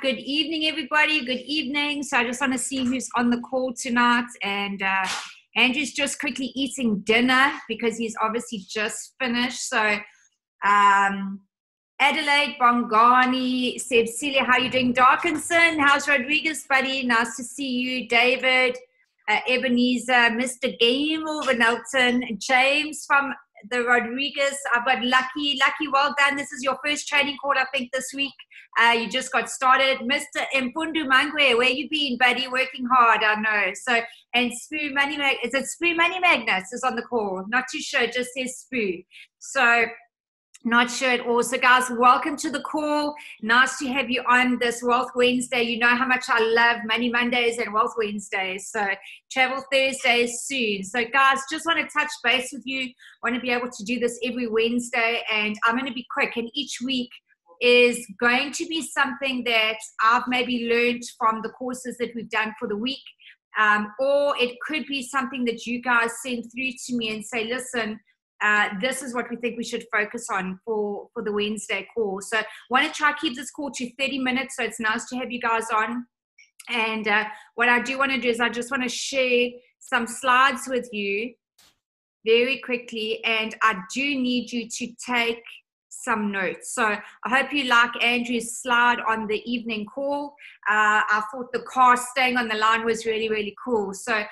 good evening, everybody. Good evening. So I just want to see who's on the call tonight. And Andrew's just quickly eating dinner because he's obviously just finished. So Adelaide, Bongani, Seb Celia, how you doing? Darkinson, how's Rodriguez, buddy? Nice to see you. David, Ebenezer, Mr. Game over Nelton, James from the Rodriguez. I've got Lucky, well done. This is your first training call, I think, this week. You just got started. Mr. Mpundu Mangwe, where you been, buddy? Working hard, I know. So, and Spoo Money is it Spoo Money Magnus is on the call? Not too sure, it just says Spoo. So, not sure at all. So, guys, welcome to the call. Nice to have you on this Wealth Wednesday. You know how much I love Money Mondays and Wealth Wednesdays. So, Travel Thursdays soon. So, guys, just want to touch base with you. Want to be able to do this every Wednesday, and I'm going to be quick. And each week is going to be something that I've maybe learned from the courses that we've done for the week, or it could be something that you guys send through to me and say, listen, this is what we think we should focus on for the Wednesday call. So want to try to keep this call to 30 minutes. So it's nice to have you guys on. And what I do want to do is I just want to share some slides with you very quickly. And I do need you to take some notes. So I hope you like Andrew's slide on the evening call. I thought the car staying on the line was really, really cool. So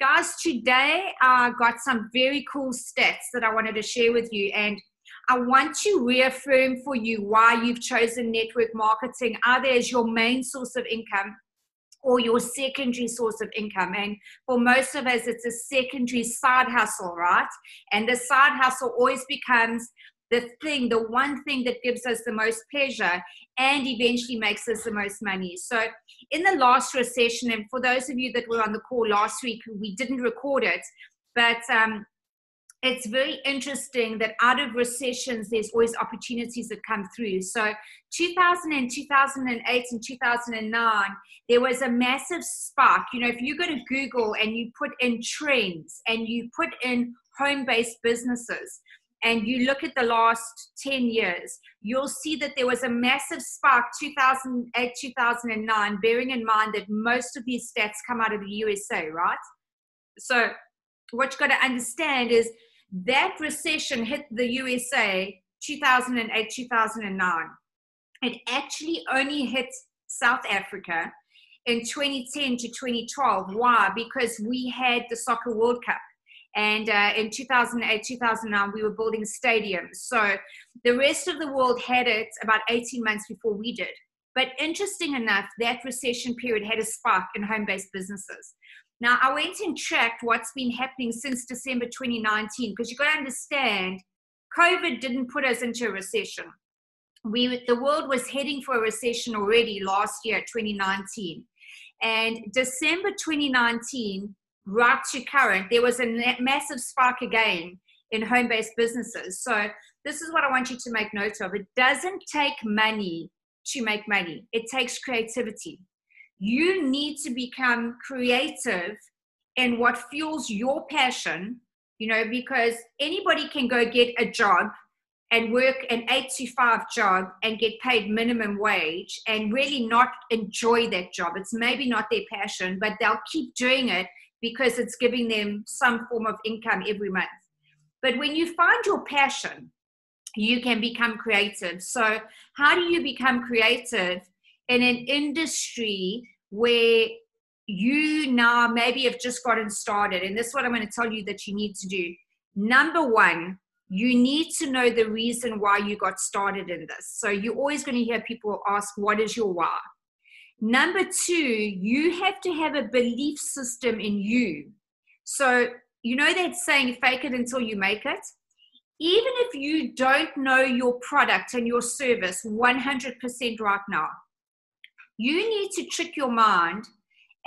guys, today I got some very cool stats that I wanted to share with you, and I want to reaffirm for you why you've chosen network marketing either as your main source of income or your secondary source of income. And for most of us, it's a secondary side hustle, right? And the side hustle always becomes the one thing that gives us the most pleasure and eventually makes us the most money. So in the last recession, and for those of you that were on the call last week, we didn't record it, but it's very interesting that out of recessions, there's always opportunities that come through. So 2008 and 2009, there was a massive spark. You know, if you go to Google and you put in trends and you put in home-based businesses, and you look at the last 10 years, you'll see that there was a massive spark 2008, 2009, bearing in mind that most of these stats come out of the USA, right? So what you've got to understand is that recession hit the USA 2008, 2009. It actually only hit South Africa in 2010 to 2012. Why? Because we had the Soccer World Cup. And in 2008, 2009, we were building stadiums. So the rest of the world had it about 18 months before we did. But interesting enough, that recession period had a spark in home-based businesses. Now, I went and tracked what's been happening since December 2019, because you've got to understand, COVID didn't put us into a recession. The world was heading for a recession already last year, 2019. And December 2019, right to current, there was a massive spark again in home-based businesses. So this is what I want you to make note of. It doesn't take money to make money. It takes creativity. You need to become creative in what fuels your passion, you know, because anybody can go get a job and work an 8 to 5 job and get paid minimum wage and really not enjoy that job. It's maybe not their passion, but they'll keep doing it because it's giving them some form of income every month. But when you find your passion, you can become creative. So how do you become creative in an industry where you now maybe have just gotten started? And this is what I'm going to tell you that you need to do. Number one, you need to know the reason why you got started in this. So you're always going to hear people ask, what is your why? Number two, you have to have a belief system in you. So, you know that saying, fake it until you make it? Even if you don't know your product and your service 100% right now, you need to trick your mind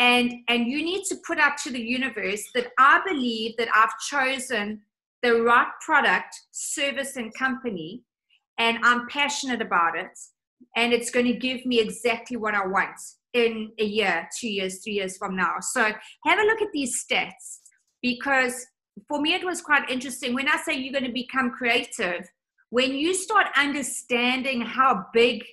and you need to put out to the universe that I believe that I've chosen the right product, service, and company, and I'm passionate about it. And it's going to give me exactly what I want in a year, 2 years, 3 years from now. So have a look at these stats, because for me, it was quite interesting. When I say you're going to become creative, when you start understanding how big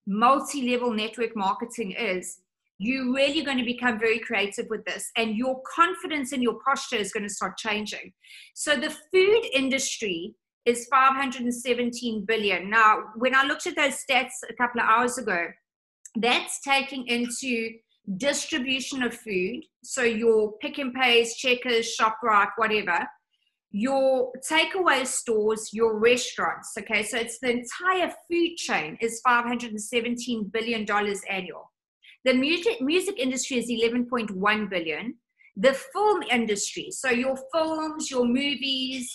multi-level network marketing is, you're really going to become very creative with this, and your confidence in your posture is going to start changing. So the food industry is 517 billion. Now, when I looked at those stats a couple of hours ago, that's taking into distribution of food. So your Pick and Pays, Checkers, ShopRite, whatever, your takeaway stores, your restaurants. Okay, so it's the entire food chain is $517 billion annual. The music industry is 11.1 billion. The film industry, so your films, your movies,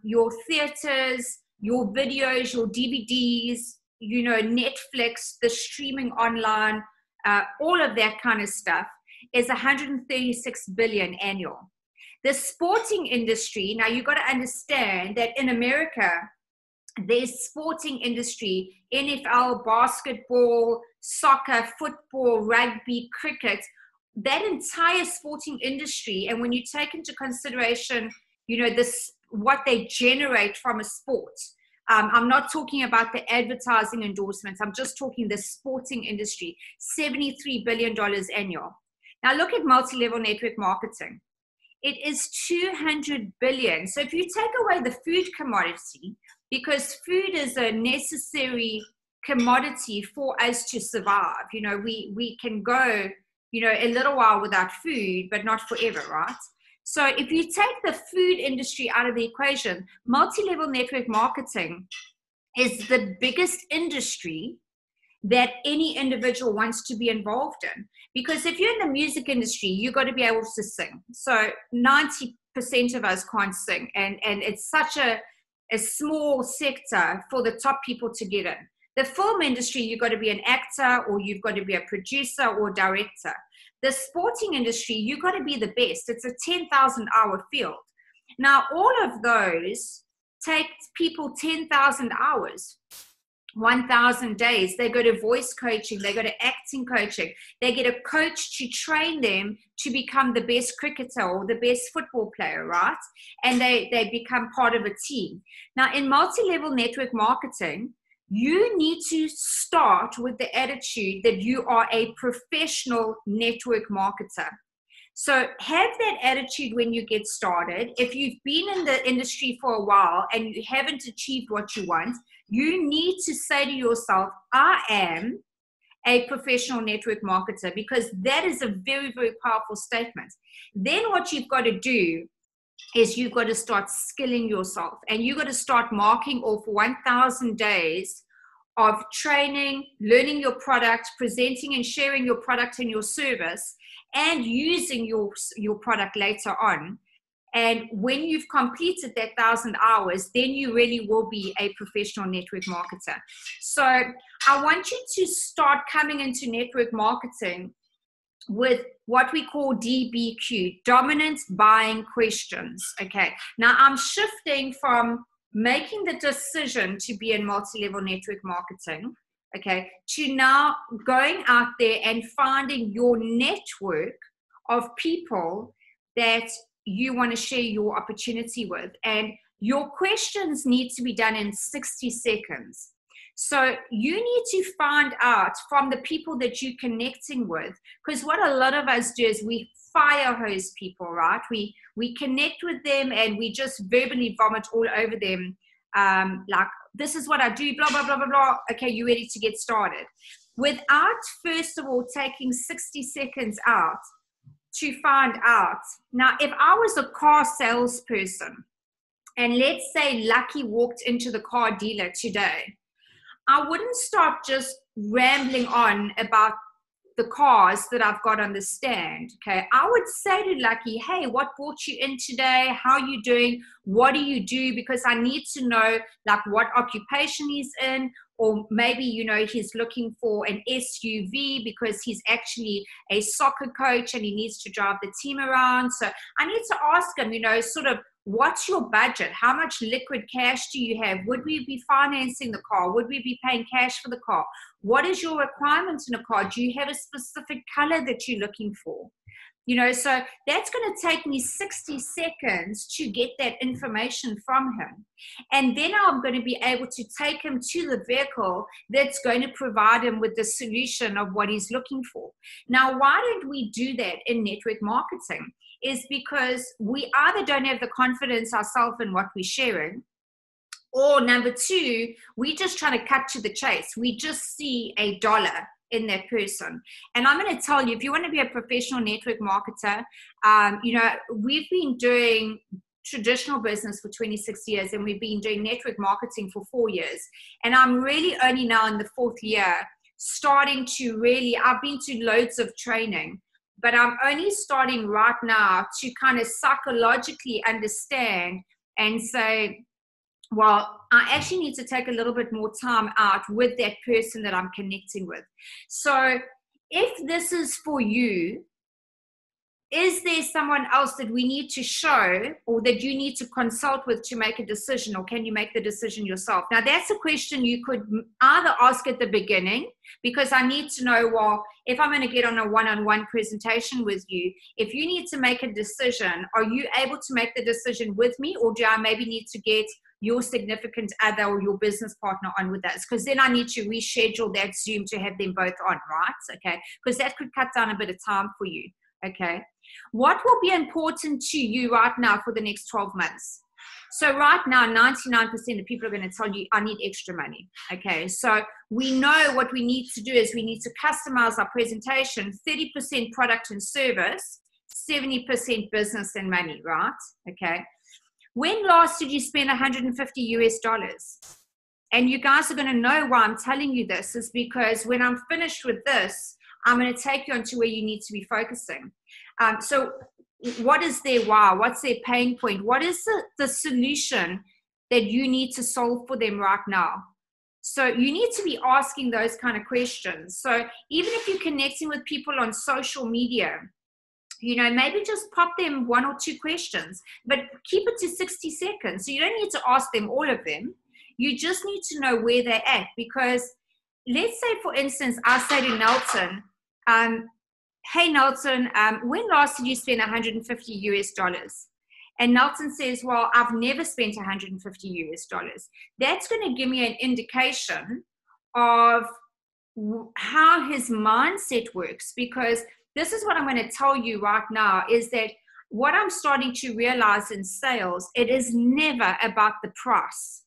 your theaters, your videos, your DVDs, you know, Netflix, the streaming online, all of that kind of stuff is 136 billion annual. The sporting industry, now you've got to understand that in America, there's sporting industry, NFL, basketball, soccer, football, rugby, cricket, that entire sporting industry. And when you take into consideration, you know, this, what they generate from a sport, I'm not talking about the advertising endorsements. I'm just talking the sporting industry, $73 billion annual. Now look at multi-level network marketing. It is 200 billion. So if you take away the food commodity, because food is a necessary commodity for us to survive. You know, we can go, you know, a little while without food, but not forever, right? So if you take the food industry out of the equation, multi-level network marketing is the biggest industry that any individual wants to be involved in. Because if you're in the music industry, you've got to be able to sing. So 90% of us can't sing. And it's such a small sector for the top people to get in. The film industry, you've got to be an actor, or you've got to be a producer or director. The sporting industry, you've got to be the best. It's a 10,000 hour field. Now, all of those take people 10,000 hours. 1,000 days. They go to voice coaching, they go to acting coaching, they get a coach to train them to become the best cricketer or the best football player, right? And they become part of a team. Now, in multi-level network marketing, you need to start with the attitude that you are a professional network marketer. So have that attitude when you get started. If you've been in the industry for a while and you haven't achieved what you want, you need to say to yourself, I am a professional network marketer, because that is a very, very powerful statement. Then what you've got to do is you've got to start skilling yourself, and you've got to start marking off 1,000 days of training, learning your product, presenting and sharing your product and your service, and using your product later on. And when you've completed that 1,000 hours, then you really will be a professional network marketer. So I want you to start coming into network marketing with what we call DBQ, dominant buying questions. Okay. Now I'm shifting from making the decision to be in multi-level network marketing, okay, to now going out there and finding your network of people that you want to share your opportunity with. And your questions need to be done in 60 seconds. So you need to find out from the people that you're connecting with, because what a lot of us do is we fire hose people, right? We connect with them and we just verbally vomit all over them. Like, this is what I do, blah, blah, blah, blah, blah. Okay, you ready to get started? Without, first of all, taking 60 seconds out to find out. Now, if I was a car salesperson, and let's say Lucky walked into the car dealer today, I wouldn't start just rambling on about the cars that I've got on the stand. Okay, I would say to Lucky, hey, what brought you in today? How are you doing? What do you do? Because I need to know like what occupation he's in, or maybe, you know, he's looking for an SUV because he's actually a soccer coach and he needs to drive the team around. So I need to ask him, you know, sort of, what's your budget? How much liquid cash do you have? Would we be financing the car? Would we be paying cash for the car? What is your requirements in a car? Do you have a specific color that you're looking for? So that's going to take me 60 seconds to get that information from him. And then I'm going to be able to take him to the vehicle that's going to provide him with the solution of what he's looking for. Now, why don't we do that in network marketing? Is because we either don't have the confidence ourselves in what we're sharing, or number two, we just trying to cut to the chase. We just see a dollar in that person. And I'm going to tell you, if you want to be a professional network marketer, we've been doing traditional business for 26 years, and we've been doing network marketing for 4 years. And I'm really only now in the 4th year starting to really, I've been to loads of training, but I'm only starting right now to kind of psychologically understand and say, well, I actually need to take a little bit more time out with that person that I'm connecting with. So if this is for you, is there someone else that we need to show or that you need to consult with to make a decision, or can you make the decision yourself? Now, that's a question you could either ask at the beginning, because I need to know, well, if I'm going to get on a one-on-one presentation with you, if you need to make a decision, are you able to make the decision with me, or do I maybe need to get your significant other or your business partner on with us? Because then I need to reschedule that Zoom to have them both on, right? Okay, because that could cut down a bit of time for you. Okay, what will be important to you right now for the next 12 months? So right now, 99% of people are going to tell you, I need extra money. Okay, so we know what we need to do is we need to customize our presentation, 30% product and service, 70% business and money, right? Okay. When last did you spend $150? And you guys are going to know why I'm telling you this is because when I'm finished with this, I'm going to take you on to where you need to be focusing. So what is their why? What's their pain point? What is the solution that you need to solve for them right now? So you need to be asking those kind of questions. So even if you're connecting with people on social media, maybe just pop them 1 or 2 questions, but keep it to 60 seconds. So you don't need to ask them all of them. You just need to know where they're at, because let's say, for instance, I say to Nelson, hey, Nelson, when last did you spend $150? And Nelson says, well, I've never spent $150. That's going to give me an indication of how his mindset works, because this is what I'm going to tell you right now is that what I'm starting to realize in sales, it is never about the price,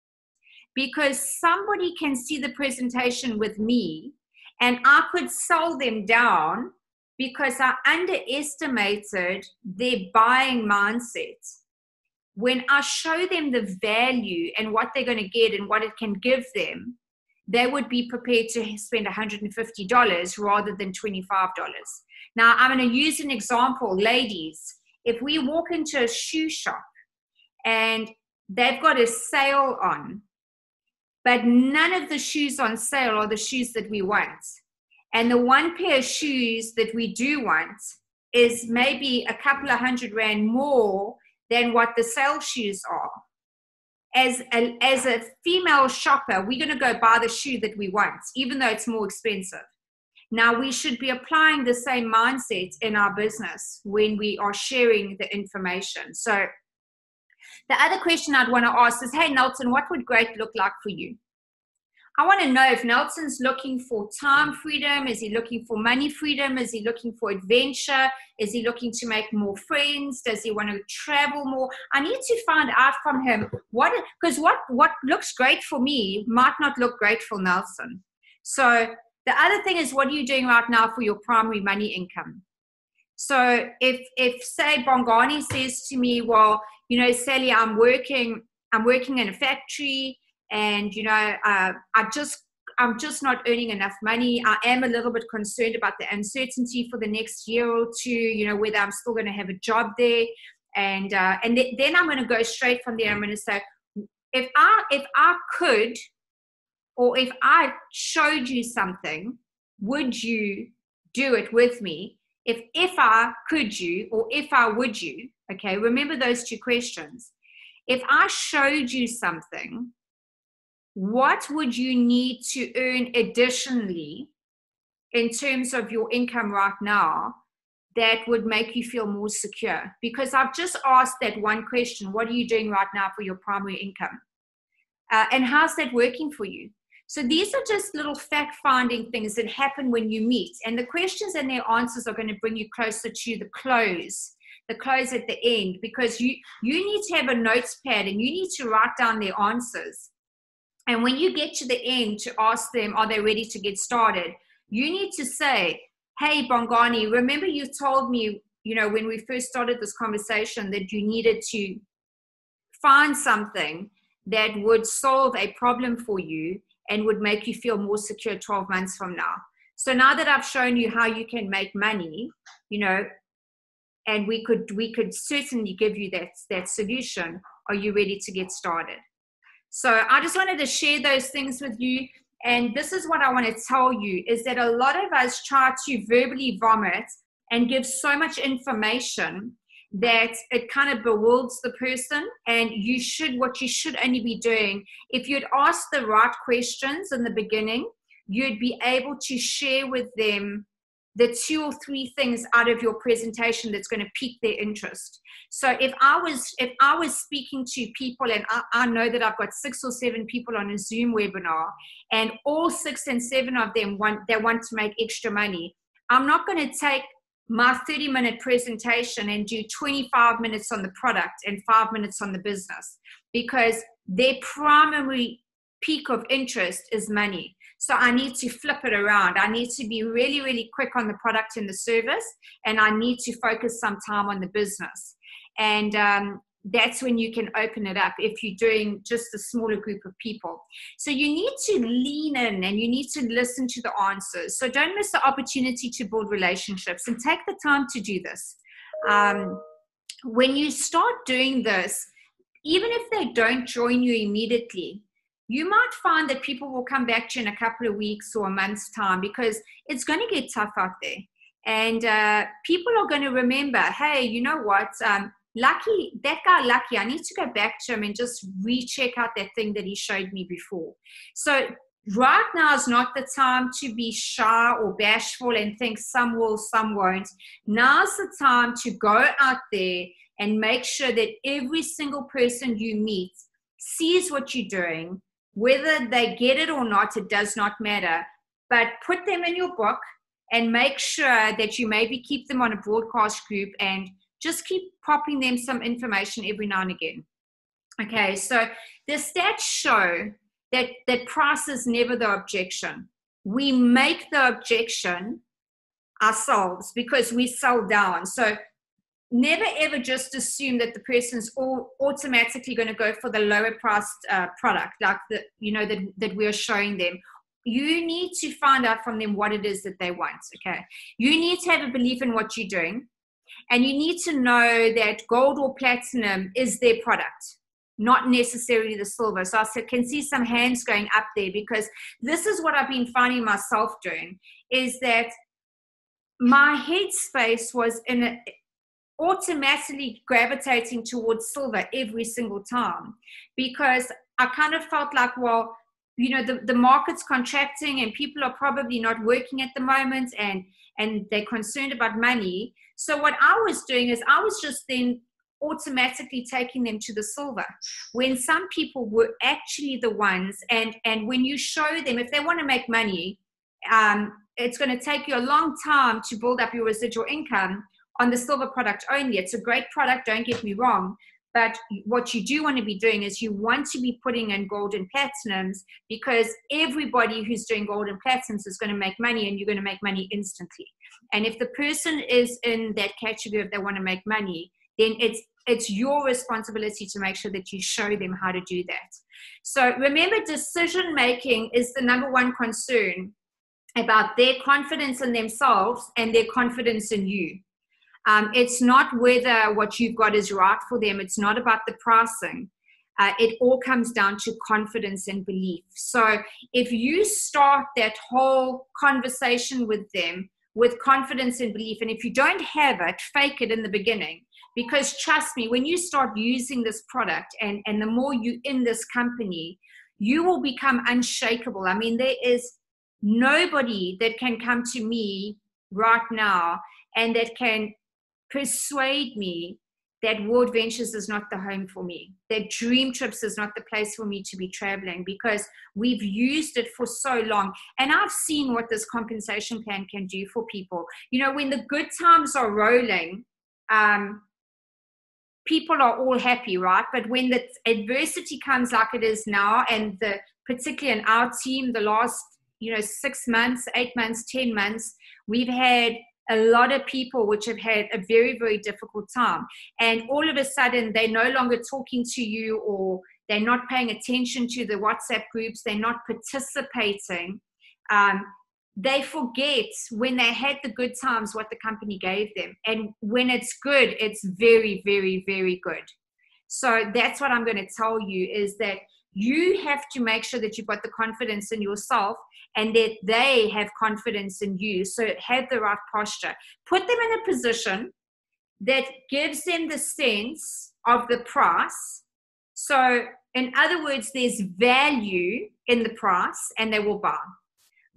because somebody can see the presentation with me and I could sell them down because I underestimated their buying mindset. When I show them the value and what they're going to get and what it can give them, they would be prepared to spend $150 rather than $25. Now, I'm going to use an example. Ladies, if we walk into a shoe shop and they've got a sale on, but none of the shoes on sale are the shoes that we want, and the one pair of shoes that we do want is maybe a couple of $100 more than what the sale shoes are. As a female shopper, we're going to go buy the shoe that we want, even though it's more expensive. Now, we should be applying the same mindset in our business when we are sharing the information. So the other question I'd want to ask is, hey, Nelson, what would great look like for you? I want to know if Nelson's looking for time freedom. Is he looking for money freedom? Is he looking for adventure? Is he looking to make more friends? Does he want to travel more? I need to find out from him because what looks great for me might not look great for Nelson. So the other thing is, what are you doing right now for your primary money income? So if say Bongani says to me, well, Sally, I'm working in a factory, and I'm just not earning enough money. I am a little bit concerned about the uncertainty for the next year or two, whether I'm still going to have a job there. And then I'm going to go straight from there. I'm going to say, if I could, or if I showed you something, would you do it with me? If I could you, or if I would you, okay, remember those 2 questions. If I showed you something, what would you need to earn additionally in terms of your income right now that would make you feel more secure? Because I've just asked that one question: what are you doing right now for your primary income? And how's that working for you? So these are just little fact-finding things that happen when you meet. And the questions and their answers are going to bring you closer to the close at the end, because you need to have a notes pad and you need to write down their answers. And when you get to the end to ask them, are they ready to get started? You need to say, hey, Bongani, remember you told me, when we first started this conversation, that you needed to find something that would solve a problem for you and would make you feel more secure 12 months from now. So now that I've shown you how you can make money, and we could certainly give you that solution, are you ready to get started? So I just wanted to share those things with you. And this is what I want to tell you, is that a lot of us try to verbally vomit and give so much information that it kind of bewilds the person. And what you should only be doing, if you'd ask the right questions in the beginning, you'd be able to share with them the 2 or 3 things out of your presentation that's going to pique their interest. So if I was speaking to people, and I know that I've got 6 or 7 people on a Zoom webinar, and all 6 and 7 of them want to make extra money, I'm not going to take my 30-minute presentation and do 25 minutes on the product and 5 minutes on the business, because their primary peak of interest is money. So I need to flip it around. I need to be really, really quick on the product and the service, and I need to focus some time on the business. And that's when you can open it up if you're doing just a smaller group of people. So you need to lean in and you need to listen to the answers. So don't miss the opportunity to build relationships, and take the time to do this. When you start doing this, even if they don't join you immediately, you might find that people will come back to you in a couple of weeks or a month's time, because it's going to get tough out there. And people are going to remember, hey, you know what? Lucky, that guy Lucky, I need to go back to him and just recheck out that thing that he showed me before. So right now is not the time to be shy or bashful and think some will, some won't. Now's the time to go out there and make sure that every single person you meet sees what you're doing. Whether they get it or not, it does not matter. But put them in your book and make sure that you maybe keep them on a broadcast group, and just keep popping them some information every now and again. Okay, so the stats show that price is never the objection. We make the objection ourselves because we sell down. So never ever just assume that the person's automatically going to go for the lower priced product, like that we're showing them. You need to find out from them what it is that they want. Okay, you need to have a belief in what you're doing, and you need to know that gold or platinum is their product, not necessarily the silver. So I can see some hands going up there, because this is what I've been finding myself doing, is that my headspace was automatically gravitating towards silver every single time, because I kind of felt like, well, the market's contracting and people are probably not working at the moment, and they're concerned about money. So what I was doing is I was just then automatically taking them to the silver, when some people were actually the ones, and when you show them, if they want to make money, it's going to take you a long time to build up your residual income on the silver product only. It's a great product, don't get me wrong, but what you do want to be doing is you want to be putting in gold and platinums, because everybody who's doing gold and platinums is going to make money, and you're going to make money instantly. And if the person is in that category, if they want to make money, then it's your responsibility to make sure that you show them how to do that. So remember, decision making is the number one concern about their confidence in themselves and their confidence in you. It's not whether what you've got is right for them. It's not about the pricing. It all comes down to confidence and belief. So if you start that whole conversation with them with confidence and belief, and if you don't have it, fake it in the beginning. Because trust me, when you start using this product, and the more you in this company, you will become unshakable. I mean, there is nobody that can come to me right now and that can persuade me that World Ventures is not the home for me, that Dream Trips is not the place for me to be traveling, because we've used it for so long. And I've seen what this compensation plan can do for people. You know, when the good times are rolling, people are all happy, right? But when the adversity comes like it is now, and particularly in our team, the last 6 months, 8 months, 10 months, we've had a lot of people which have had a very, very difficult time. And all of a sudden, they're no longer talking to you, or they're not paying attention to the WhatsApp groups. They're not participating. They forget when they had the good times what the company gave them. And when it's good, it's very, very, very good. So that's what I'm going to tell you, is that you have to make sure that you've got the confidence in yourself, and that they have confidence in you. So have the right posture. Put them in a position that gives them the sense of the price. So in other words, there's value in the price, and they will buy.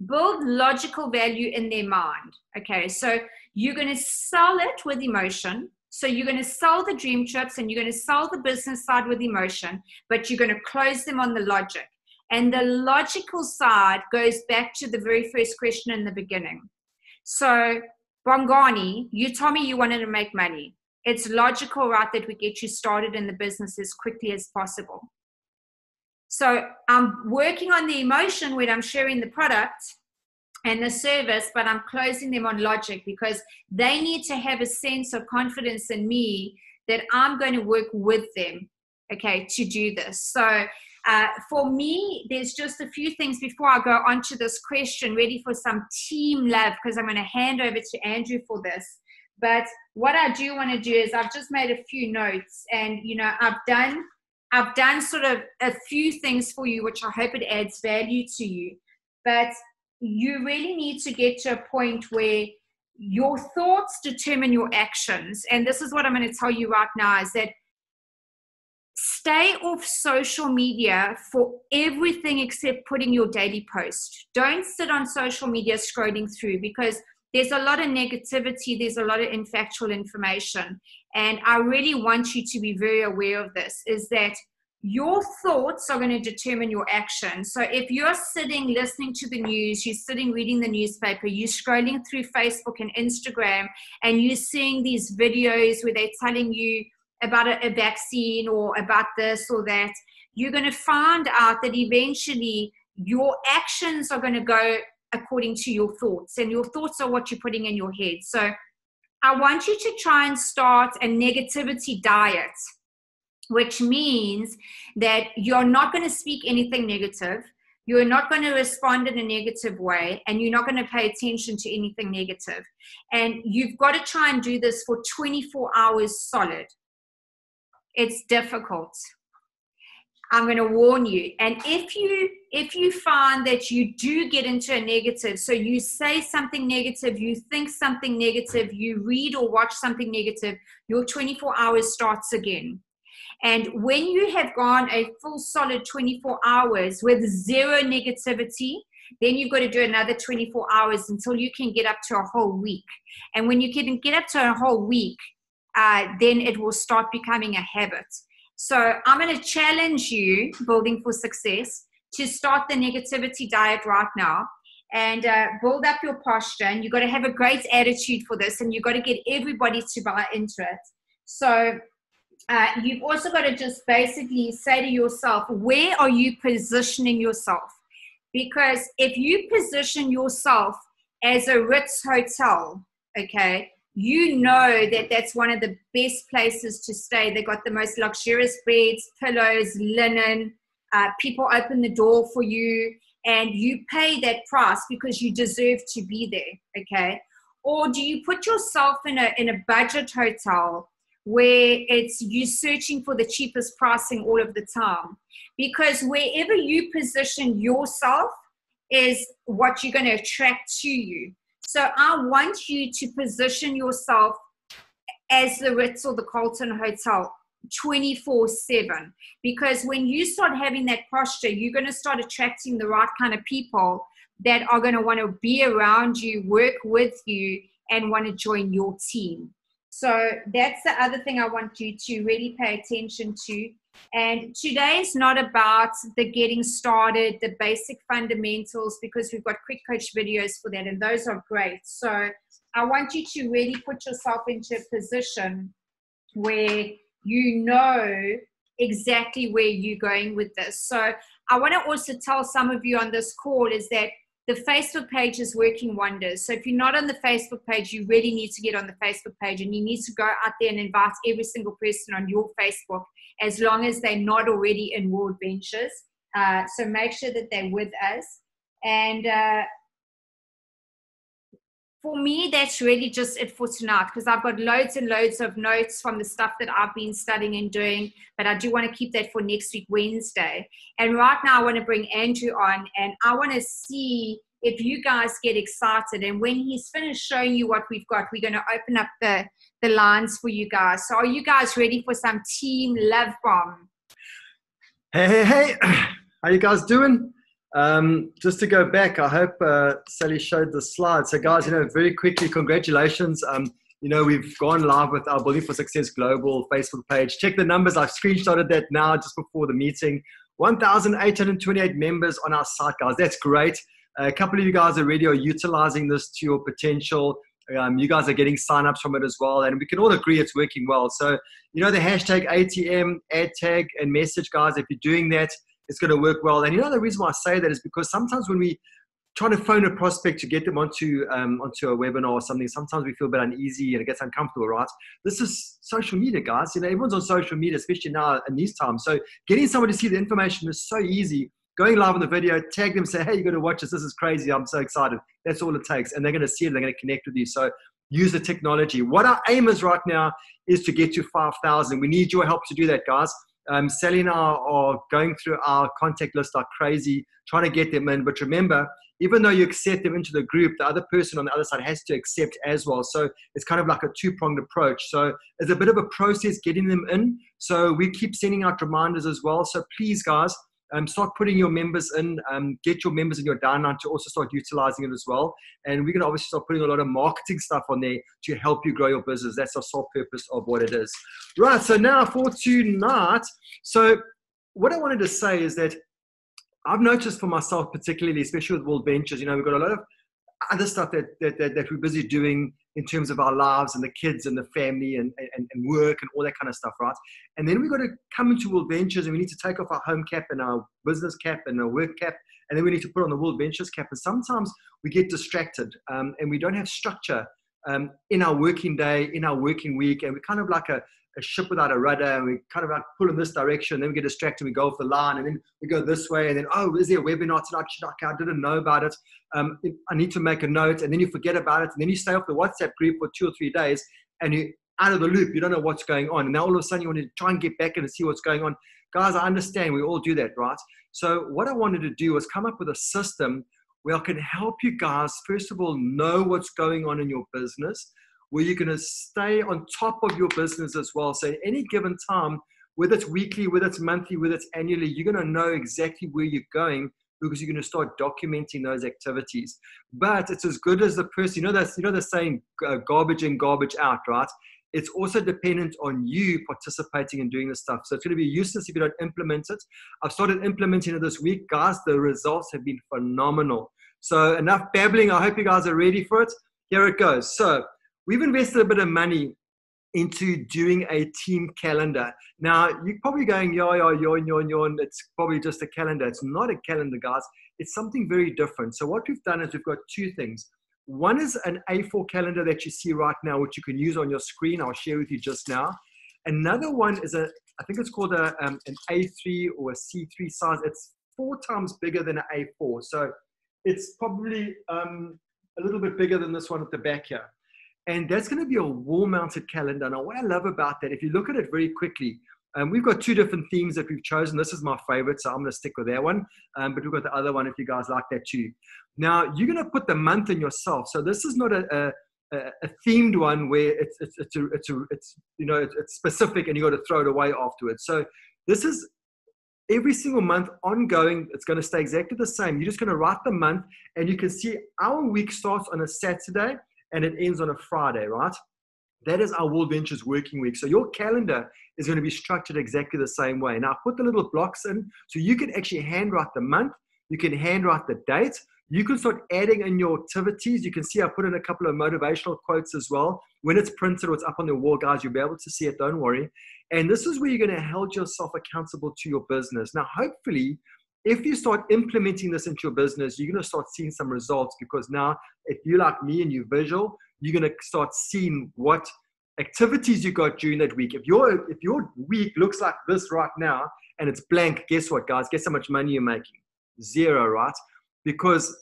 Build logical value in their mind. Okay, so you're going to sell it with emotion. So you're going to sell the Dream Trips, and you're going to sell the business side with emotion, but you're going to close them on the logic. And the logical side goes back to the very first question in the beginning. So Bongani, you told me you wanted to make money. It's logical, right, that we get you started in the business as quickly as possible. So I'm working on the emotion when I'm sharing the product and the service, but I'm closing them on logic, because they need to have a sense of confidence in me that I'm going to work with them, okay, to do this. So for me, there's just a few things before I go on to this question, ready for some team love, because I'm going to hand over to Andrew for this. But what I do want to do is I've just made a few notes, and, I've done sort of a few things for you, which I hope it adds value to you. But you really need to get to a point where your thoughts determine your actions. And this is what I'm going to tell you right now, is that stay off social media for everything except putting your daily post. Don't sit on social media scrolling through, because there's a lot of negativity. There's a lot of infactual information. And I really want you to be very aware of this, is that your thoughts are going to determine your action. So if you're sitting listening to the news, you're sitting reading the newspaper, you're scrolling through Facebook and Instagram, and you're seeing these videos where they're telling you about a vaccine or about this or that, you're going to find out that eventually your actions are going to go according to your thoughts, and your thoughts are what you're putting in your head. So I want you to try and start a negativity diet, which means that you're not going to speak anything negative. You're not going to respond in a negative way, and you're not going to pay attention to anything negative. And you've got to try and do this for 24 hours solid. It's difficult. I'm going to warn you. And if you find that you do get into a negative, so you say something negative, you think something negative, you read or watch something negative, your 24 hours starts again. And when you have gone a full solid 24 hours with zero negativity, then you've got to do another 24 hours until you can get up to a whole week. And when you can get up to a whole week, then it will start becoming a habit. So I'm going to challenge you, Building for Success, to start the negativity diet right now, and build up your posture. And you've got to have a great attitude for this, and you've got to get everybody to buy into it. So you've also got to just basically say to yourself, where are you positioning yourself? Because if you position yourself as a Ritz hotel, okay, you know that that's one of the best places to stay. They got the most luxurious beds, pillows, linen. People open the door for you, and you pay that price because you deserve to be there, okay? Or do you put yourself in a budget hotel where it's you searching for the cheapest pricing all of the time? Because wherever you position yourself is what you're going to attract to you. So I want you to position yourself as the Ritz or the Carlton Hotel 24/7, because when you start having that posture, you're going to start attracting the right kind of people that are going to want to be around you, work with you, and want to join your team. So that's the other thing I want you to really pay attention to. And today is not about the getting started, the basic fundamentals, because we've got quick coach videos for that, and those are great. So I want you to really put yourself into a position where you know exactly where you're going with this. So I want to also tell some of you on this call is that the Facebook page is working wonders. So if you're not on the Facebook page, you really need to get on the Facebook page, and you need to go out there and invite every single person on your Facebook, as long as they're not already in World Ventures. So make sure that they're with us. And for me, that's really just it for tonight, because I've got loads and loads of notes from the stuff that I've been studying and doing, but I do want to keep that for next week, Wednesday. And right now I want to bring Andrew on, and I want to see if you guys get excited. And when he's finished showing you what we've got, we're going to open up the lines for you guys. So are you guys ready for some team love bomb? Hey. How you guys doing? Just to go back, I hope Sally showed the slide. So guys, very quickly, congratulations. We've gone live with our Building for Success Global Facebook page. Check the numbers. I've screenshotted that now just before the meeting. 1,828 members on our site, guys. That's great. A couple of you guys already are utilizing this to your potential. You guys are getting signups from it as well, and we can all agree it's working well. So, the hashtag ATM, ad tag, and message, guys, if you're doing that, it's going to work well. And the reason why I say that is because sometimes when we try to phone a prospect to get them onto a webinar or something, sometimes we feel a bit uneasy and it gets uncomfortable, right? This is social media, guys. Everyone's on social media, especially now in these times. So getting someone to see the information is so easy. Going live on the video, tag them, say, hey, you're going to watch this. This is crazy. I'm so excited. That's all it takes. And they're going to see it. They're going to connect with you. So use the technology. What our aim is right now is to get to 5,000. We need your help to do that, guys. Sally and I are going through our contact list like crazy, trying to get them in. But remember, even though you accept them into the group, the other person on the other side has to accept as well. So it's kind of like a two-pronged approach. So it's a bit of a process getting them in. So we keep sending out reminders as well. So please, guys, start putting your members in, get your members in your downline to also start utilizing it as well. And we're going to obviously start putting a lot of marketing stuff on there to help you grow your business. That's our sole purpose of what it is. Right, so now for tonight. So what I wanted to say is that I've noticed for myself, particularly, especially with World Ventures, we've got a lot of other stuff that we're busy doing in terms of our lives and the kids and the family and work and all that kind of stuff, right? And then we've got to come into World Ventures and we need to take off our home cap and our business cap and our work cap, and then we need to put on the World Ventures cap. And sometimes we get distracted and we don't have structure in our working day, in our working week, and we're kind of like a ship without a rudder, and we kind of like pull in this direction, then we get distracted, we go off the line, and then we go this way, and then, oh, is there a webinar tonight? I didn't know about it. I need to make a note, and then you forget about it, and then you stay off the WhatsApp group for 2 or 3 days, and you're out of the loop. You don't know what's going on, and now all of a sudden you want to try and get back in and see what's going on. Guys, I understand. We all do that, right? So what I wanted to do was come up with a system where I can help you guys, first of all, know what's going on in your business, where you're going to stay on top of your business as well. So at any given time, whether it's weekly, whether it's monthly, whether it's annually, you're going to know exactly where you're going because you're going to start documenting those activities. But it's as good as the person, the saying, garbage in, garbage out, right? It's also dependent on you participating and doing this stuff. So it's going to be useless if you don't implement it. I've started implementing it this week. Guys, the results have been phenomenal. So enough babbling. I hope you guys are ready for it. Here it goes. So we've invested a bit of money into doing a team calendar. Now, you're probably going, yawn. It's probably just a calendar. It's not a calendar, guys. It's something very different. So what we've done is we've got two things. One is an A4 calendar that you see right now, which you can use on your screen. I'll share with you just now. Another one is I think it's called an A3 or a C3 size. It's 4 times bigger than an A4. So it's probably a little bit bigger than this one at the back here. And that's going to be a wall-mounted calendar. Now, what I love about that, if you look at it very quickly, we've got 2 different themes that we've chosen. This is my favorite, so I'm going to stick with that one. But we've got the other one if you guys like that too. Now, you're going to put the month in yourself. So this is not a themed one where it's specific and you got to throw it away afterwards. So this is every single month ongoing. It's going to stay exactly the same. You're just going to write the month, and you can see our week starts on a Saturday. and it ends on a Friday, right? That is our World Ventures working week. So your calendar is going to be structured exactly the same way. Now, put the little blocks in so you can actually handwrite the month. You can handwrite the date. You can start adding in your activities. You can see I put in a couple of motivational quotes as well. When it's printed or it's up on the wall, guys, you'll be able to see it. Don't worry. And this is where you're going to hold yourself accountable to your business. Now, hopefully, if you start implementing this into your business, you're going to start seeing some results, because now if you're like me and you're visual, you're going to start seeing what activities you got during that week. If your week looks like this right now and it's blank, guess what, guys? Guess how much money you're making? Zero, right? Because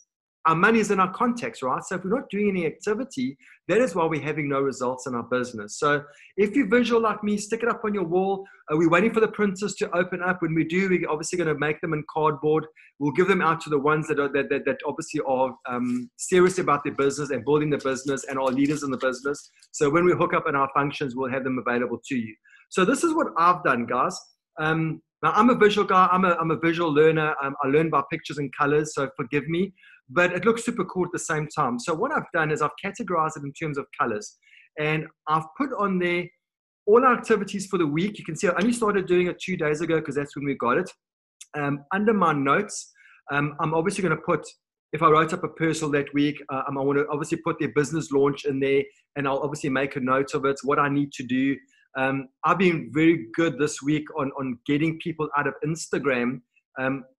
our money is in our contacts, right? So if we're not doing any activity, that is why we're having no results in our business. So if you're visual like me, stick it up on your wall. We're waiting for the printers to open up. When we do, we're obviously going to make them in cardboard. We'll give them out to the ones that obviously are serious about their business and building the business and are leaders in the business. So when we hook up in our functions, we'll have them available to you. So this is what I've done, guys. Now, I'm a visual guy. I'm a visual learner. I learn by pictures and colors, so forgive me. But it looks super cool at the same time. So what I've done is I've categorized it in terms of colors. And I've put on there all our activities for the week. You can see I only started doing it 2 days ago because that's when we got it. Under my notes, I'm obviously going to put, if I wrote up a personal that week, I want to obviously put their business launch in there. And I'll obviously make a note of it, what I need to do. I've been very good this week on getting people out of Instagram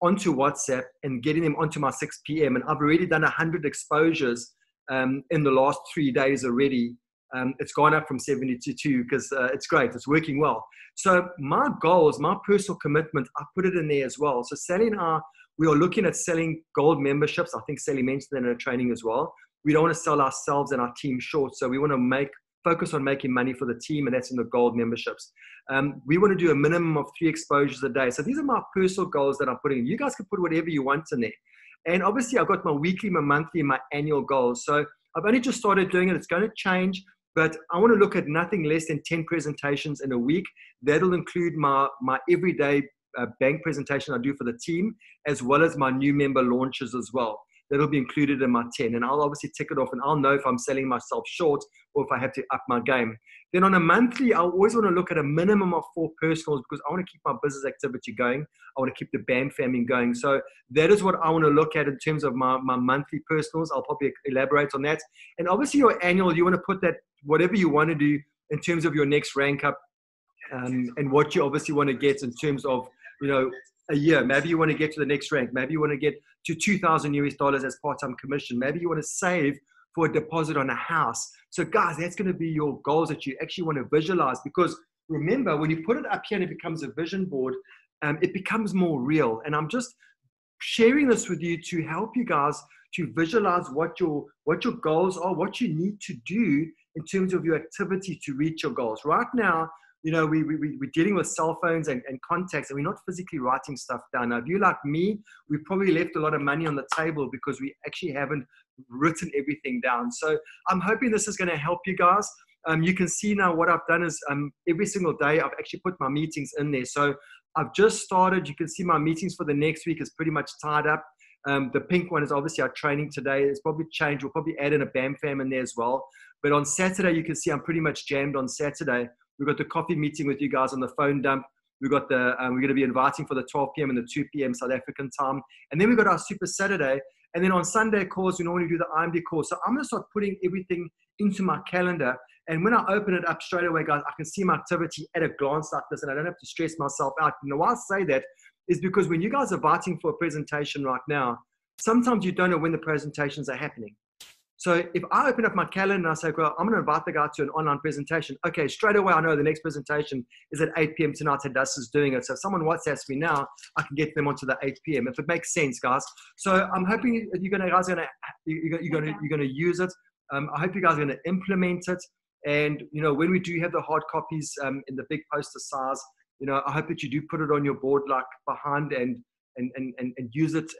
onto WhatsApp and getting them onto my 6 p.m. And I've already done 100 exposures in the last 3 days already. It's gone up from 70 to 2 because it's great. It's working well. So my goals, my personal commitment, I put it in there as well. So Sally and I, we are looking at selling gold memberships. I think Sally mentioned that in her training as well. We don't want to sell ourselves and our team short. So we want to focus on making money for the team, and that's in the gold memberships. We want to do a minimum of 3 exposures a day. So these are my personal goals that I'm putting in. You guys can put whatever you want in there. And obviously I've got my weekly, my monthly, and my annual goals. So I've only just started doing it. It's going to change, but I want to look at nothing less than 10 presentations in a week. That'll include my everyday bank presentation I do for the team, as well as my new member launches as well. That'll be included in my 10. And I'll obviously tick it off, and I'll know if I'm selling myself short or if I have to up my game. Then on a monthly, I always want to look at a minimum of 4 personals, because I want to keep my business activity going. I want to keep the BAM family going. So that is what I want to look at in terms of my monthly personals. I'll probably elaborate on that. And obviously your annual, you want to put that, whatever you want to do in terms of your next rank up, and what you obviously want to get in terms of, a year. Maybe you want to get to the next rank. Maybe you want to get to $2,000 as part-time commission. Maybe you want to save for a deposit on a house. So guys, that's going to be your goals that you actually want to visualize, because remember, when you put it up here and it becomes a vision board, it becomes more real. And I'm just sharing this with you to help you guys to visualize what your goals are, what you need to do in terms of your activity to reach your goals. Right now, we're dealing with cell phones and contacts, and we're not physically writing stuff down. Now, if you're like me, we probably left a lot of money on the table because we actually haven't written everything down. So I'm hoping this is going to help you guys. You can see now what I've done is every single day I've actually put my meetings in there. So I've just started. You can see my meetings for the next week is pretty much tied up. The pink one is obviously our training today. It's probably changed. We'll probably add in a BAM fam in there as well. But on Saturday, you can see I'm pretty much jammed on Saturday. We've got the coffee meeting with you guys on the phone dump. We've got we're going to be inviting for the 12 p.m. and the 2 p.m. South African time. And then we've got our Super Saturday. And then on Sunday calls, we normally do the IMD calls. So I'm going to start putting everything into my calendar. And when I open it up straight away, guys, I can see my activity at a glance like this, and I don't have to stress myself out. And why I say that is because when you guys are inviting for a presentation right now, sometimes you don't know when the presentations are happening. So if I open up my calendar and I say, well, I'm going to invite the guy to an online presentation. Okay, straight away, I know the next presentation is at 8 p.m. tonight. Hadassah is doing it. So if someone WhatsApps me now, I can get them onto the 8 p.m. if it makes sense, guys. So I'm hoping you're going to use it. I hope you guys are going to implement it. And, when we do have the hard copies in the big poster size, I hope that you do put it on your board, like behind and use it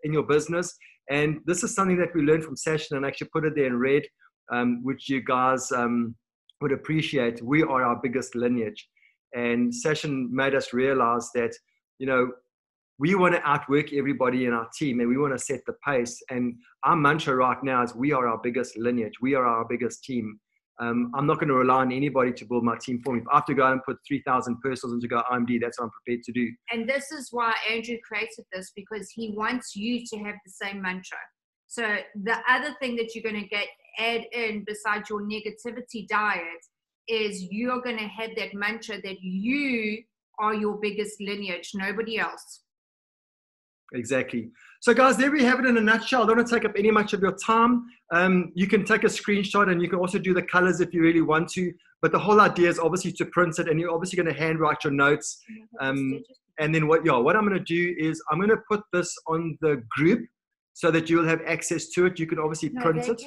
in your business. And this is something that we learned from Session, and actually put it there in red, which you guys would appreciate. We are our biggest lineage. And Session made us realize that, we want to outwork everybody in our team and we want to set the pace. And our mantra right now is we are our biggest lineage. We are our biggest team. I'm not going to rely on anybody to build my team for me. If I have to go out and put 3,000 personals into Go IMD, that's what I'm prepared to do. And this is why Andrew created this, because he wants you to have the same mantra. So the other thing that you're going to add in besides your negativity diet is you're going to have that mantra that you are your biggest lineage, nobody else. Exactly. So guys, there we have it in a nutshell. I don't want to take up any much of your time. You can take a screenshot and you can also do the colors if you really want to. But the whole idea is obviously to print it, and you're obviously going to handwrite your notes. And then what I'm going to do is I'm going to put this on the group so that you'll have access to it. You can obviously print it.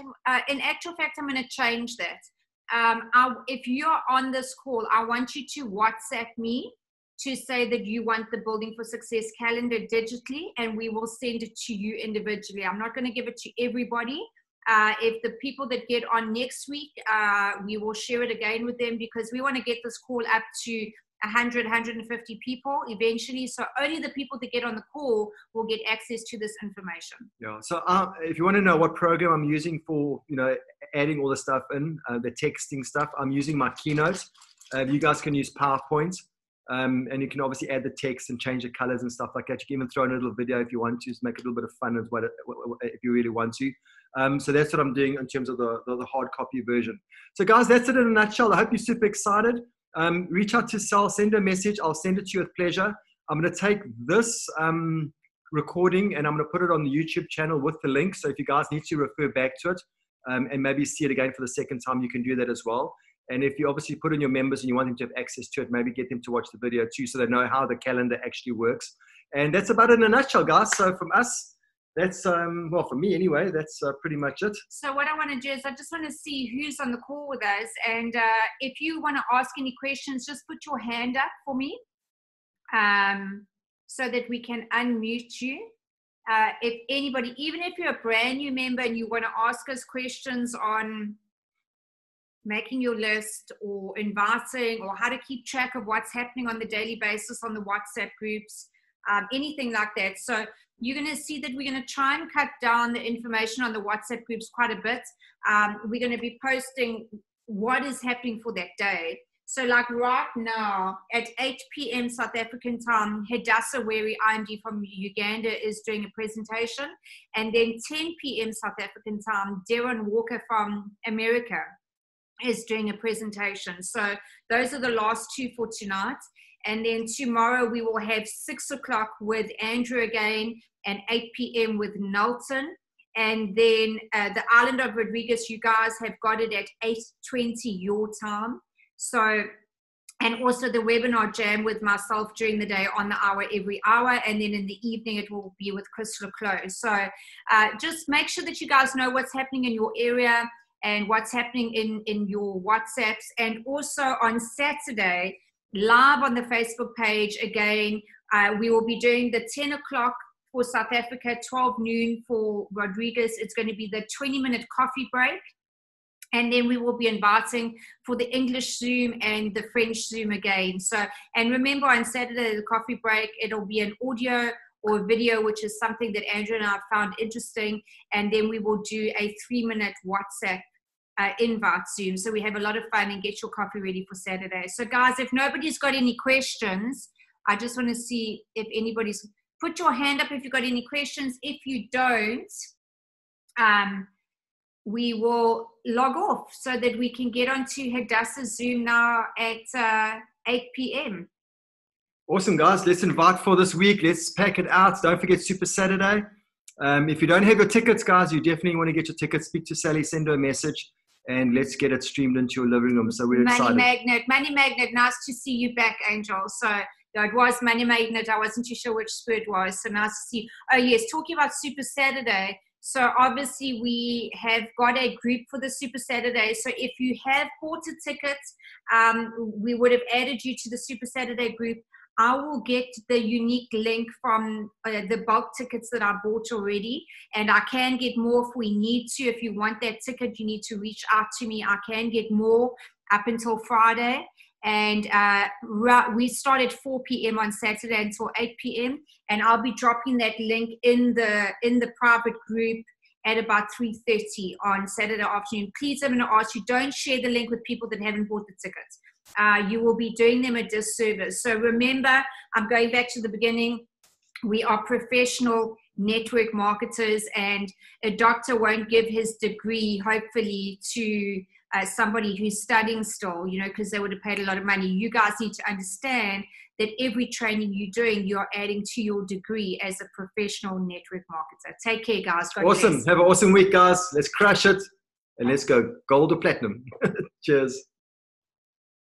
In actual fact, I'm going to change that. If you're on this call, I want you to WhatsApp me to say that you want the Building for Success calendar digitally, and we will send it to you individually. I'm not going to give it to everybody. If the people that get on next week, we will share it again with them, because we want to get this call up to 100, 150 people eventually. So only the people that get on the call will get access to this information. Yeah. So if you want to know what program I'm using for, adding all the stuff in, the texting stuff, I'm using my Keynote. You guys can use PowerPoint. And you can obviously add the text and change the colors and stuff like that. You can even throw in a little video if you want to, just make it a little bit of fun as well, if you really want to. So that's what I'm doing in terms of the hard copy version. So guys, that's it in a nutshell. I hope you're super excited. Reach out to Sal, send a message. I'll send it to you with pleasure. I'm going to take this recording and I'm going to put it on the YouTube channel with the link. So if you guys need to refer back to it and maybe see it again for the second time, you can do that as well. And if you obviously put in your members and you want them to have access to it, maybe get them to watch the video too, so they know how the calendar actually works. And that's about it in a nutshell, guys. So from us, that's, well, for me anyway, that's pretty much it. So what I want to do is I just want to see who's on the call with us. And if you want to ask any questions, just put your hand up for me so that we can unmute you. If anybody, even if you're a brand new member and you want to ask us questions on making your list or inviting or how to keep track of what's happening on the daily basis on the WhatsApp groups, anything like that. So you're going to see that we're going to try and cut down the information on the WhatsApp groups quite a bit. We're going to be posting what is happening for that day. So like right now at 8 p.m. South African time, Hadassah Weri, IMD from Uganda, is doing a presentation. And then 10 p.m. South African time, Darren Walker from America is doing a presentation. So those are the last two for tonight. And then tomorrow we will have 6 o'clock with Andrew again and 8 p.m. with Nelson. And then the Island of Rodriguez, you guys have got it at 8:20 your time. So, and also the webinar jam with myself during the day on the hour every hour. And then in the evening, it will be with Chris Leclos. So just make sure that you guys know what's happening in your area and what's happening in your WhatsApps. And also on Saturday, live on the Facebook page, again, we will be doing the 10 o'clock for South Africa, 12 noon for Rodriguez. It's going to be the 20-minute coffee break. And then we will be inviting for the English Zoom and the French Zoom again. So, and remember on Saturday, the coffee break, it'll be an audio or video, which is something that Andrew and I found interesting. And then we will do a 3-minute WhatsApp invite Zoom. So we have a lot of fun and get your coffee ready for Saturday. So guys, if nobody's got any questions, I just want to see if anybody's, put your hand up if you've got any questions. If you don't, we will log off so that we can get onto Hadassah's Zoom now at 8 p.m. Awesome, guys. Let's invite for this week. Let's pack it out. Don't forget Super Saturday. If you don't have your tickets, guys, you definitely want to get your tickets. Speak to Sally, send her a message, and let's get it streamed into your living room. So we're excited. Money Magnet, nice to see you back, Angel. So yeah, it was Money Magnet. I wasn't too sure which spur it was. So nice to see you. Oh, yes, talking about Super Saturday. So obviously we have got a group for the Super Saturday. So if you have ported tickets, we would have added you to the Super Saturday group. I will get the unique link from the bulk tickets that I bought already. And I can get more if we need to. If you want that ticket, you need to reach out to me. I can get more up until Friday. And we start at 4 p.m. on Saturday until 8 p.m. And I'll be dropping that link in the private group at about 3:30 on Saturday afternoon. Please, I'm going to ask you, don't share the link with people that haven't bought the tickets. You will be doing them a disservice. So remember, I'm going back to the beginning. We are professional network marketers, and a doctor won't give his degree, hopefully, to somebody who's studying still, because they would have paid a lot of money. You guys need to understand that every training you're doing, you're adding to your degree as a professional network marketer. Take care, guys. God awesome. bless. Have an awesome week, guys. Let's crush it, and let's go gold or platinum. Cheers.